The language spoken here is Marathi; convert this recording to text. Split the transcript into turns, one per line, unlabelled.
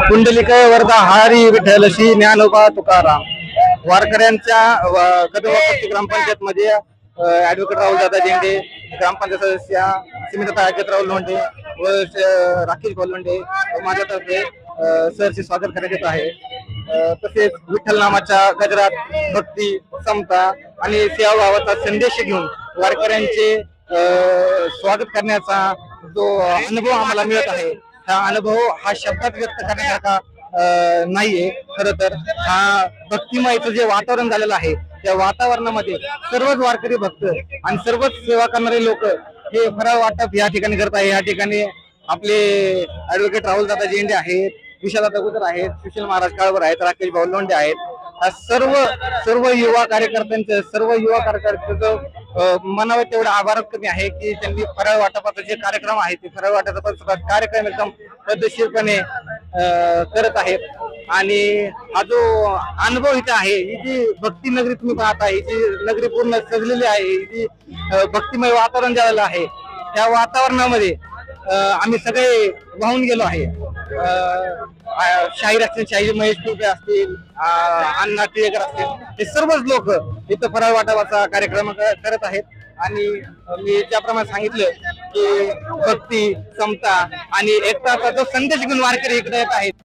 कुंडलिक वरदा हरी विठ्ठल श्री ज्ञानोबा तुकाराम वारकऱ्यांच्या कदमपट्टी ग्रामपंचायत मध्ये ऍडव्होकेट राहुल दादा झेंडे, ग्रामपंचायत सदस्य स्मिता अजयराव लोंढे व राकेश गोलंडे माझ्यातर्फे सरचे स्वागत करण्यात येत आहे। तसेच विठ्ठल नामाच्या गजरात भक्ती, समता आणि सेवाभावाचा संदेश घेऊन वारकऱ्यांचे स्वागत करण्याचा जो अनुभव आम्हाला मिळत आहे, हा अनुभव हा शब्दात व्यक्त करण्यासारखा नाहीये। खर तर हा भक्तिमयचं जे वातावरण झालेलं आहे, त्या वातावरणामध्ये सर्वच वारकरी भक्त आणि सर्वच सेवा करणारे लोक हे फराळ वाटप या ठिकाणी करत आहे। या ठिकाणी आपले ऍडव्होकेट राहुल दादा झेंडे आहेत, विशालदादा गुजर आहेत, सुशील महाराज काळवर आहेत, राकेश भाऊ लोंढे आहेत। सर्व युवा कार्यकर्त्यांचं मनावर तेवढा आभार कमी आहे की त्यांनी फराळ वाटपाचा जे कार्यक्रम आहे ते फराळ वाटपाचा कार्यक्रम एकदम पद्धतशीरपणे करत आहेत। आणि हा जो अनुभव इथे आहे, ही जी भक्ती नगरी तुम्ही पाहता, ही जी नगरी पूर्ण सजलेली आहे, ही जी भक्तिमय वातावरण झालेलं आहे, त्या वातावरणामध्ये आम्ही सगळे वाहून गेलो आहे। शाहीर असतील, शाहीर महेश टोपे असतील, अण्णा टिळेकर असतील, हे सर्वच लोक इथं फराळ वाटपाचा कार्यक्रम करत आहेत। आणि मी ज्याप्रमाणे सांगितलं की भक्ती, समता आणि एकताचा जो संदेश घेऊन वारकरी इकडे येत आहेत।